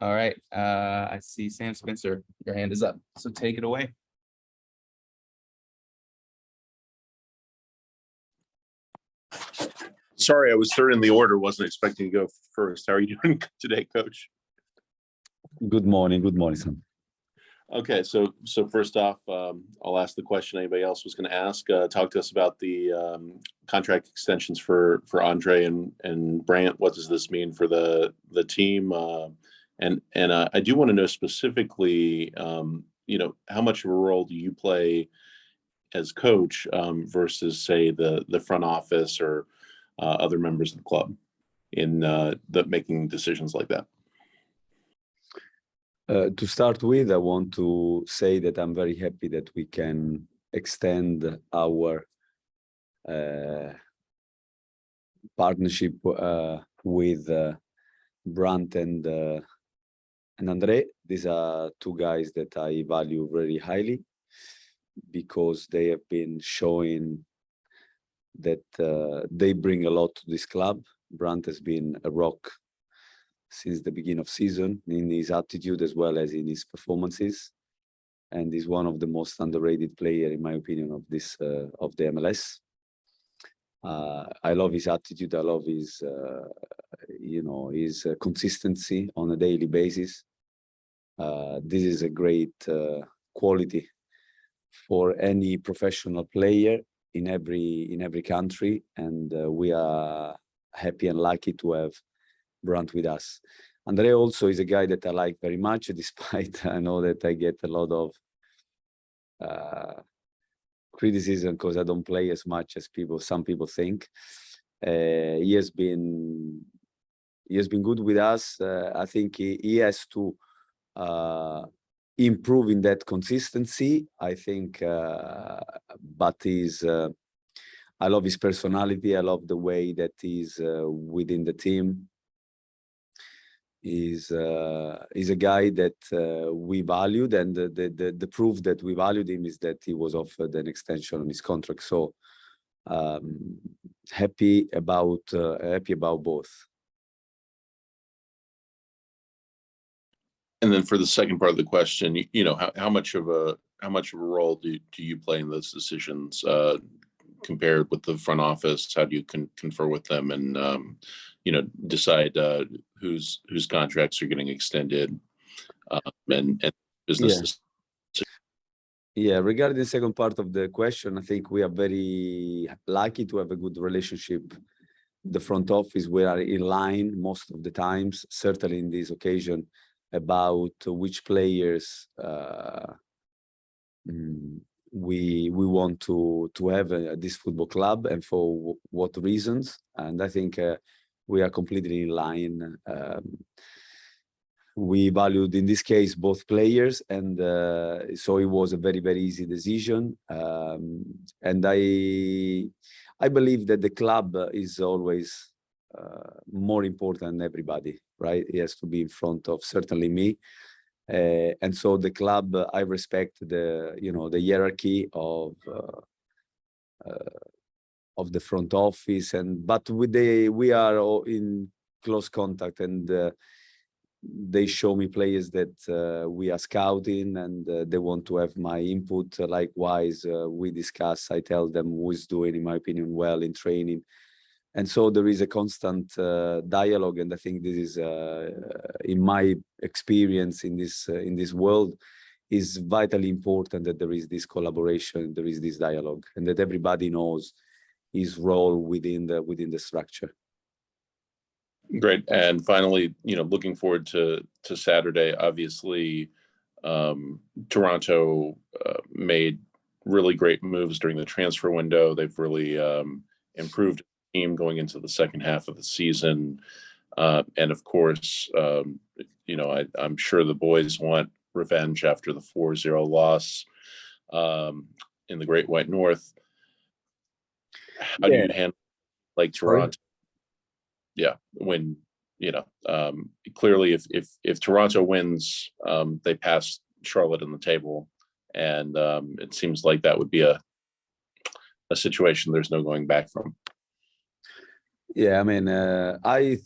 All right. I see Sam Spencer. Your hand is up. So take it away. Sorry, I was third in the order. Wasn't expecting to go first. How are you doing today, Coach? Good morning, Sam. Okay, so first off, I'll ask the question anybody else was going to ask. Talk to us about the contract extensions for Andre and Brant. What does this mean for the team? And I do want to know specifically, how much of a role do you play as coach versus, say, the front office or other members of the club in making decisions like that? To start with, I want to say that I'm very happy that we can extend our partnership with Brant and Andre. These are two guys that I value very highly because they have been showing that they bring a lot to this club. Brant has been a rock since the beginning of season in his attitude as well as in his performances, and is one of the most underrated player, in my opinion, of this of the MLS. I love his attitude. I love his his consistency on a daily basis. This is a great quality for any professional player in every country, and we are happy and lucky to have Brant with us. Andre also is a guy that I like very much, despite I know that I get a lot of criticism because I don't play as much as some people think. He has been good with us. I think he has to improve in that consistency, I think, but I love his personality. I love the way that he's within the team. He's a guy that we valued, and the proof that we valued him is that he was offered an extension on his contract. So happy about both. And then for the second part of the question, how much of a role do you play in those decisions compared with the front office? How do you confer with them and decide whose contracts are getting extended and business? Yeah, regarding the second part of the question, I think we are very lucky to have a good relationship. The front office, we are in line most of the times, certainly in this occasion, about which players we want to have at this football club and for what reasons. And I think we are completely in line. We valued, in this case, both players, and so it was a very, very easy decision. And I believe that the club is always more important than everybody, right? It has to be in front of certainly me. And so the club, I respect the hierarchy of the front office, but we are all in close contact, and they show me players that we are scouting, and they want to have my input. Likewise, we discuss. I tell them who is doing, in my opinion, well in training. And so there is a constant dialogue, and I think this is, in my experience in this world, is vitally important that there is this collaboration, there is this dialogue, and that everybody knows his role within the structure. Great. And finally, looking forward to Saturday. Obviously, Toronto made really great moves during the transfer window. They've really improved team going into the second half of the season, and of course, I'm sure the boys want revenge after the 4-0 loss in the Great White North. How do you handle Toronto? Yeah, when clearly if Toronto wins, they pass Charlotte on the table, and it seems like that would be a situation there's no going back from. Yeah, I mean, I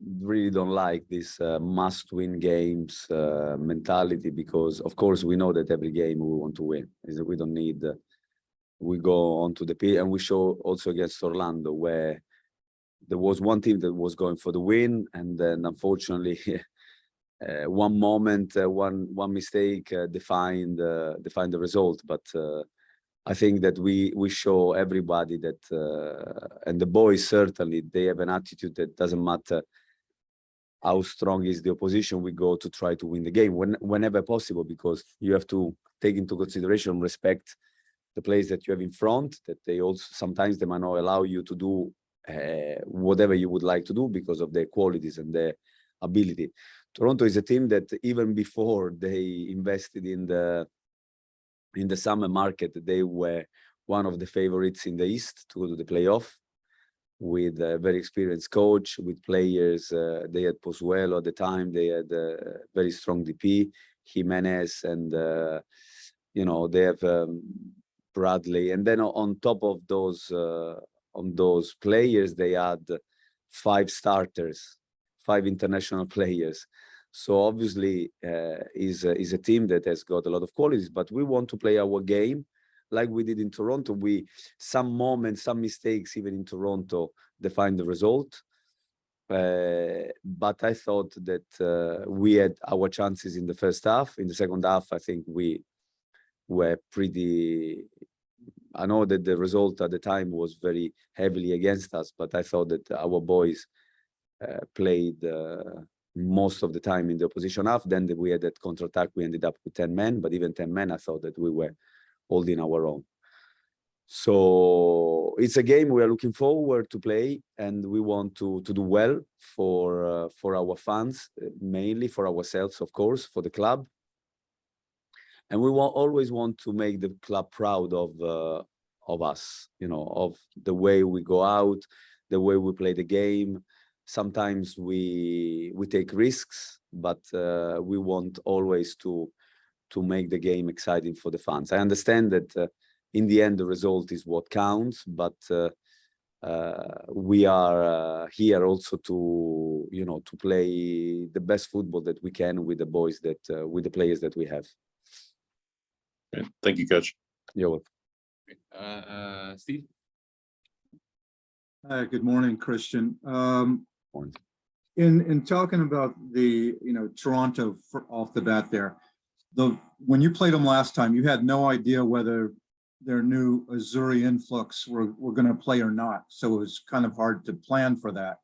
really don't like this must-win games mentality, because of course we know that every game we want to win. We don't need. We go onto the pitch, and we show also against Orlando, where there was one team that was going for the win, and then unfortunately one moment, one mistake defined the result. But I think that we show everybody that, and the boys certainly, they have an attitude that doesn't matter how strong is the opposition, we go to try to win the game whenever possible, because you have to take into consideration, respect the players that you have in front, that they also sometimes they might not allow you to do whatever you would like to do because of their qualities and their ability. Toronto is a team that even before they invested in the summer market, they were one of the favorites in the East to go to the playoff, with a very experienced coach, with players. They had Pozuelo at the time. They had a very strong DP, Jimenez, and you know, they have Bradley. And then on top of those players, they had 5 starters, 5 international players. So obviously, is a team that has got a lot of qualities. But we want to play our game like we did in Toronto. Some moments, some mistakes, even in Toronto, define the result. But I thought that we had our chances in the first half. In the second half, I think we were pretty. I know that the result at the time was very heavily against us, but I thought that our boys played most of the time in the opposition half. Then we had that counter-attack. We ended up with 10 men, but even 10 men, I thought that we were holding our own. So it's a game we are looking forward to play, and we want to do well for our fans, mainly for ourselves, of course, for the club. And we always want to make the club proud of us, you know, of the way we go out, the way we play the game. Sometimes we take risks, but we want always to make the game exciting for the fans. I understand that in the end, the result is what counts, but we are here also to, you know, to play the best football that we can with the boys that, with the players that we have. Okay. Thank you, Coach. You're welcome. Steve? Good morning, Christian. Morning. In talking about the, Toronto off the bat there, when you played them last time, you had no idea whether their new Azzurri influx were going to play or not. So it was kind of hard to plan for that.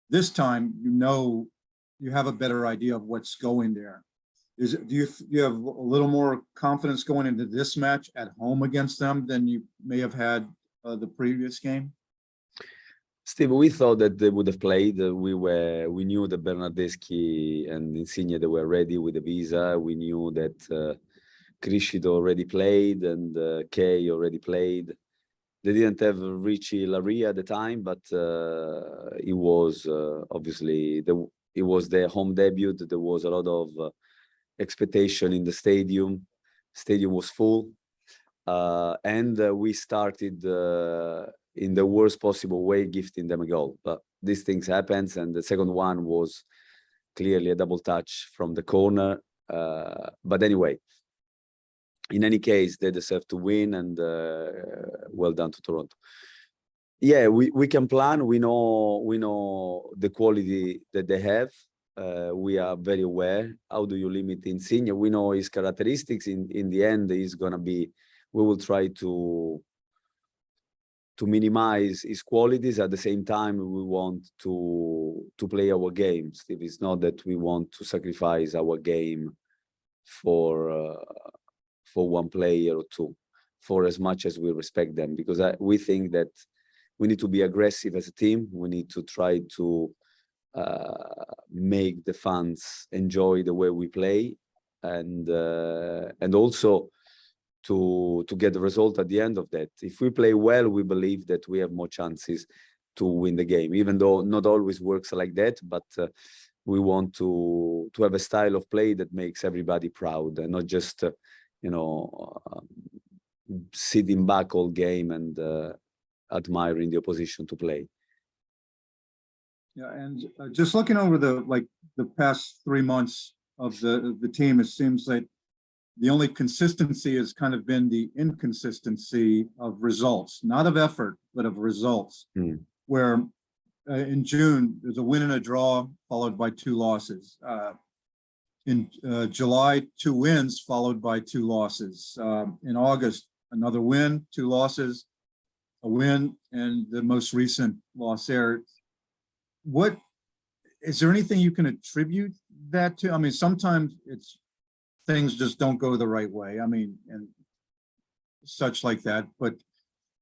This time, you have a better idea of what's going there. Do you have a little more confidence going into this match at home against them than you may have had the previous game? Steve, we thought that they would have played. We knew that Bernardeschi and Insigne, they were ready with the visa. We knew that Criscito already played and Kay already played. They didn't have Richie Laria at the time, but it was obviously it was their home debut. There was a lot of expectation in the stadium. Stadium was full, and we started in the worst possible way, gifting them a goal. But these things happens, and the second one was clearly a double touch from the corner. But anyway, in any case, they deserve to win, and well done to Toronto. Yeah, we can plan. We know the quality that they have. We are very aware. How do you limit Insigne? We know his characteristics. In the end, he's gonna be. We will try to minimize his qualities. At the same time, we want to play our games. It's not that we want to sacrifice our game for one player or two, for as much as we respect them, because we think that we need to be aggressive as a team. We need to try to make the fans enjoy the way we play, and also to get the result at the end of that. If we play well, we believe that we have more chances to win the game, even though not always works like that. But we want to have a style of play that makes everybody proud, and not just sitting back all game and admiring the opposition to play. Yeah, and just looking over the past 3 months of the team, it seems like the only consistency has kind of been the inconsistency of results, not of effort, but of results. Where in June, there's a win and a draw followed by 2 losses. In July, 2 wins followed by 2 losses. In August, another win, 2 losses, a win, and the most recent loss there. What is there anything you can attribute that to? I mean, sometimes it's things just don't go the right way. I mean, and such like that. But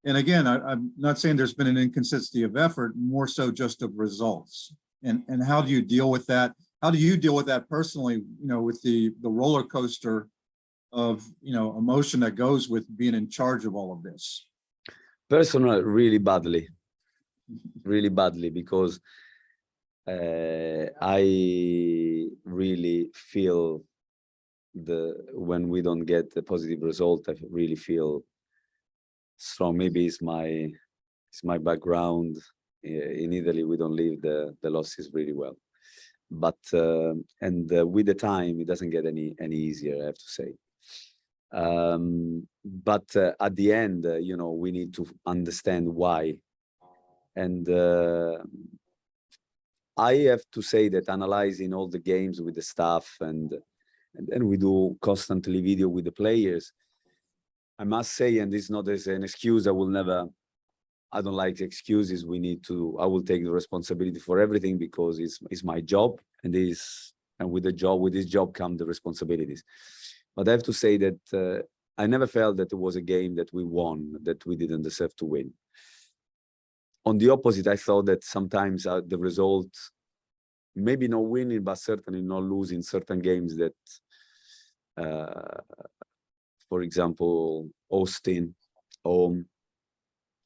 and again, I'm not saying there's been an inconsistency of effort, more so just of results. And how do you deal with that? How do you deal with that personally? You know, with the roller coaster of emotion that goes with being in charge of all of this. Personally, really badly, because I really feel when we don't get a positive result, I really feel strong. Maybe it's my background. In Italy, we don't live the losses really well, but with the time, it doesn't get any easier, I have to say. But at the end, we need to understand why. And I have to say that analyzing all the games with the staff and then we do constantly video with the players, I must say, and this is not as an excuse, I don't like excuses. I will take the responsibility for everything because it's my job, and with this job come the responsibilities. But I have to say that I never felt that it was a game that we won, that we didn't deserve to win. On the opposite, I thought that sometimes the result, maybe not winning, but certainly not losing certain games that, for example, Austin, home,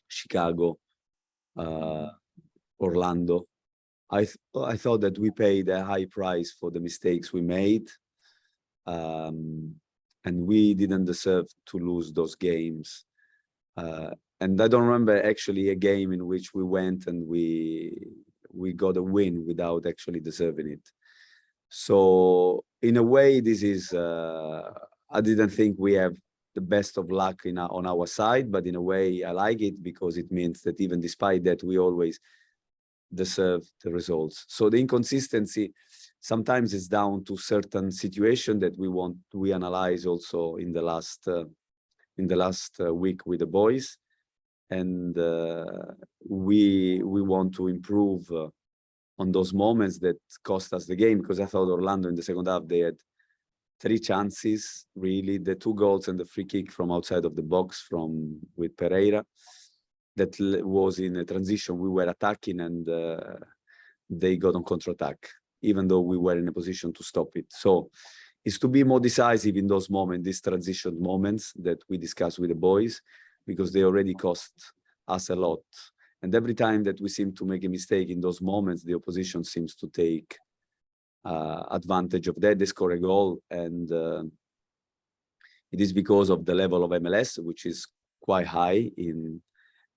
Chicago, Orlando. I thought that we paid a high price for the mistakes we made. And we didn't deserve to lose those games. And I don't remember actually a game in which we went and we got a win without actually deserving it. So in a way, this is, I didn't think we have the best of luck on our side, but in a way I like it because it means that even despite that, we always deserve the results. So the inconsistency sometimes is down to certain situation that we analyze also in the last week with the boys, and we want to improve on those moments that cost us the game, because I thought Orlando in the second half, they had 3 chances, really, the 2 goals and the free kick from outside of the box with Pereira. That was in a transition. We were attacking and they got on counter-attack, even though we were in a position to stop it. So it's to be more decisive in those moments, these transition moments that we discuss with the boys, because they already cost us a lot. And every time that we seem to make a mistake in those moments, the opposition seems to take advantage of that. They score a goal, and it is because of the level of MLS, which is quite high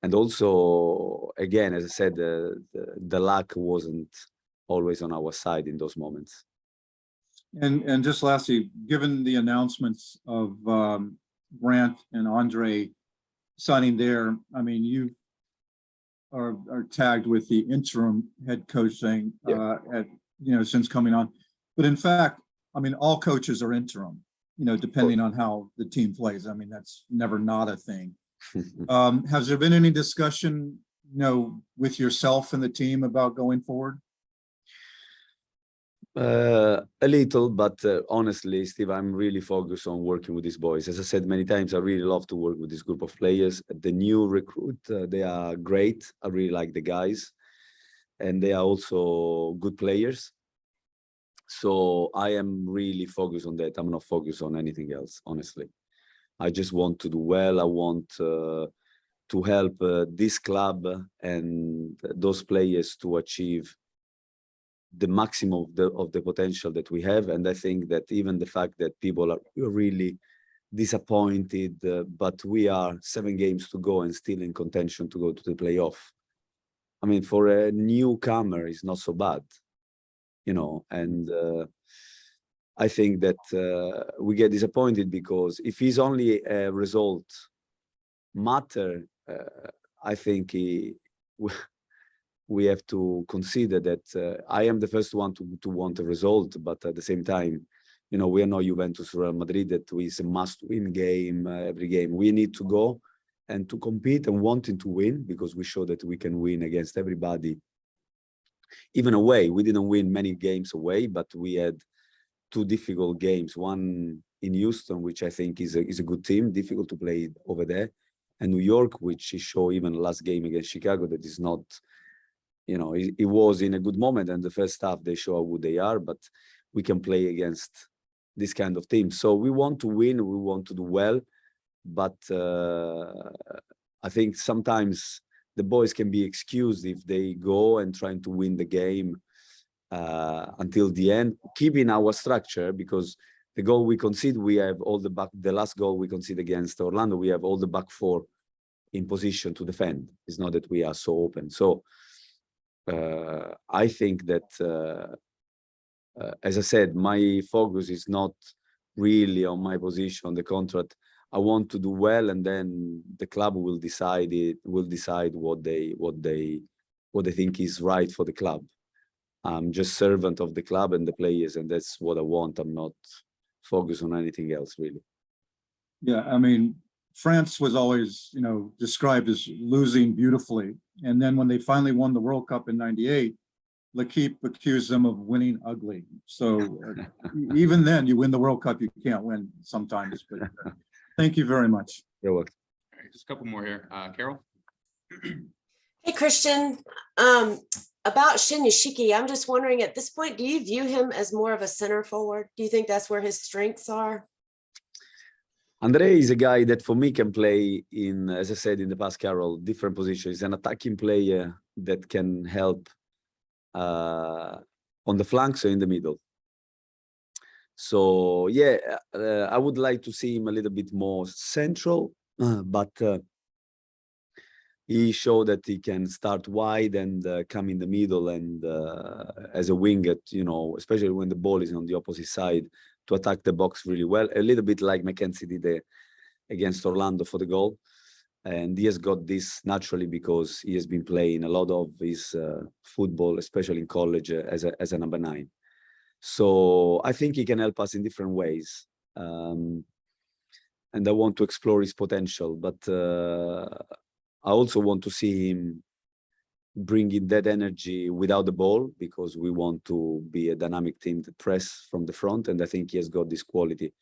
and also, again, as I said, the luck wasn't always on our side in those moments. And just lastly, given the announcements of Brandt and Andre signing there, I mean, you are tagged with the interim head coach thing since coming on. But in fact, I mean, all coaches are interim, depending on how the team plays. I mean, that's never not a thing. Has there been any discussion, with yourself and the team about going forward? A little, but honestly, Steve, I'm really focused on working with these boys. As I said many times, I really love to work with this group of players. The new recruit, they are great. I really like the guys, and they are also good players. So I am really focused on that. I'm not focused on anything else, honestly. I just want to do well. I want to help this club and those players to achieve the maximum of the potential that we have. And I think that even the fact that people are really disappointed, but we are 7 games to go and still in contention to go to the playoff. I mean, for a newcomer, it's not so bad, you know, and I think that we get disappointed because if he's only a result matter, I think we have to consider that I am the first one to want a result, but at the same time, you know, we are not Juventus or Real Madrid that is a must-win game every game. We need to go and to compete and wanting to win because we show that we can win against everybody. Even away, we didn't win many games away, but we had 2 difficult games. One in Houston, which I think is a good team, difficult to play over there, and New York, which he showed even last game against Chicago that is not, you know, it was in a good moment, and the first half they show how good they are, but we can play against this kind of team. So we want to win, we want to do well, but I think sometimes the boys can be excused if they go and trying to win the game until the end, keeping our structure, because the goal we concede, we have all the last goal we concede against Orlando, we have all the back 4 in position to defend. It's not that we are so open. So I think that, as I said, my focus is not really on my position, on the contract. I want to do well, and then the club will decide what they think is right for the club. I'm just servant of the club and the players, and that's what I want. I'm not focused on anything else, really. Yeah, I mean, France was always, you know, described as losing beautifully. And then when they finally won the World Cup in '98, L'Équipe accused them of winning ugly. So even then, you win the World Cup, you can't win sometimes. But thank you very much. You're welcome. All right, just a couple more here. Carol? Hey, Christian. About Shinyashiki, I'm just wondering at this point, do you view him as more of a center forward? Do you think that's where his strengths are? Andre is a guy that for me can play in, as I said in the past, Carol, different positions. He's an attacking player that can help on the flanks or in the middle. So yeah, I would like to see him a little bit more central, but he showed that he can start wide and come in the middle and as a winger, you know, especially when the ball is on the opposite side, to attack the box really well. A little bit like Mackenzie did against Orlando for the goal. And he has got this naturally because he has been playing a lot of his football, especially in college, as a number 9. So I think he can help us in different ways. And I want to explore his potential, but I also want to see him bringing that energy without the ball, because we want to be a dynamic team that press from the front. And I think he has got this quality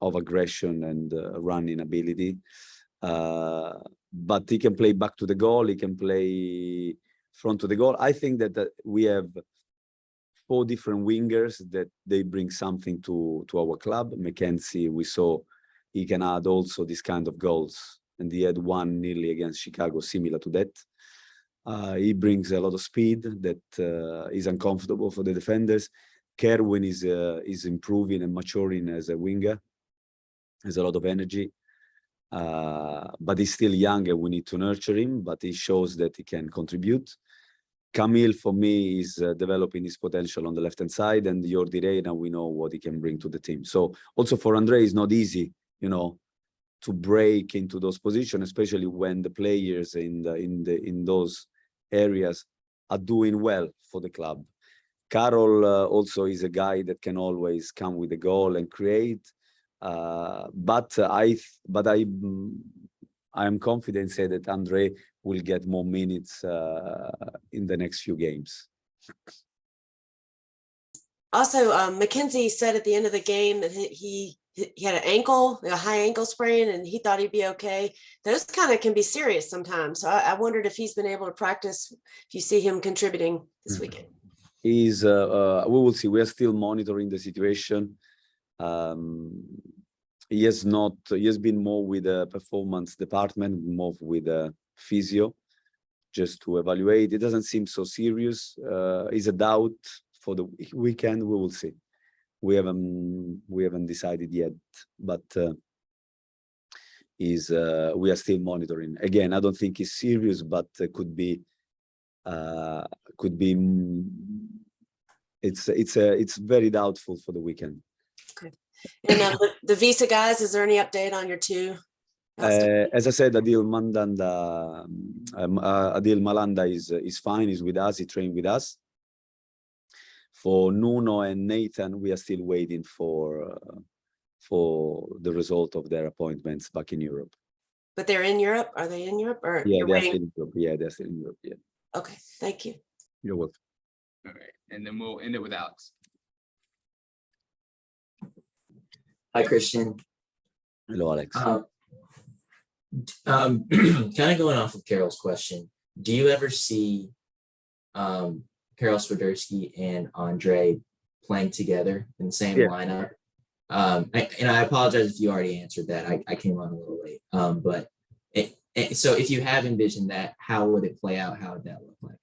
of aggression and running ability. But he can play back to the goal. He can play front to the goal. I think that we have 4 different wingers that they bring something to our club. Mackenzie, we saw he can add also this kind of goals. And he had one nearly against Chicago, similar to that. He brings a lot of speed that is uncomfortable for the defenders. Kerwin is improving and maturing as a winger. Has a lot of energy. But he's still young and we need to nurture him, but he shows that he can contribute. Camille, for me, is developing his potential on the left-hand side, and Jordi Reina, we know what he can bring to the team. So also for Andre, it's not easy, you know, to break into those positions, especially when the players in those areas are doing well for the club. Carol also is a guy that can always come with a goal and create. But I am confident say that Andre will get more minutes in the next few games. Also, Mackenzie said at the end of the game that he had a high ankle sprain, and he thought he'd be okay. Those kind of can be serious sometimes. So I wondered if he's been able to practice, if you see him contributing this weekend. We will see. We are still monitoring the situation. He has been more with the performance department, more with the physio, just to evaluate. It doesn't seem so serious. Is a doubt for the weekend. We will see. We haven't decided yet, but we are still monitoring. Again, I don't think it's serious, but it could be could be. It's very doubtful for the weekend. And the visa guys, is there any update on your two? As I said, Adil Malanda is fine. He's with us. He trained with us. For Nuno and Nathan, we are still waiting for the result of their appointments back in Europe. But they're in Europe? Are they in Europe or Yeah, you're they're waiting? still in Europe. Yeah, they're still in Europe. Yeah, Okay, thank you. you're welcome. All right, and then we'll end it with Alex. Hi, Christian. Hello, Alex. Kind of going off of Carol's question, do you ever see Karol Swiderski and Andre playing together in the same Yeah. lineup? And I apologize if you already answered that. I came on a little late. But so if you have envisioned that, how would it play out? How would that look like?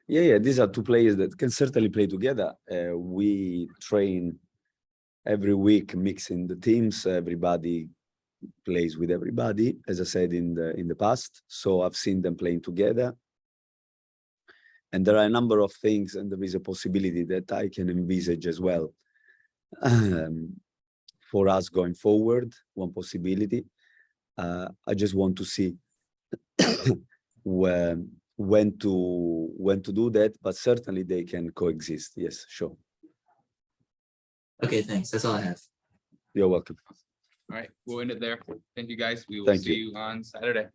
Yeah, these are two players that can certainly play together. We train every week, mixing the teams. Everybody plays with everybody, as I said in the past. So I've seen them playing together. And there are a number of things, and there is a possibility that I can envisage as well for us going forward. One possibility. I just want to see when to do that, but certainly they can coexist. Yes, sure. Okay, thanks. That's all I have. You're welcome. All right, we'll end it there. Thank you, guys. We will Thank see you. you on Saturday.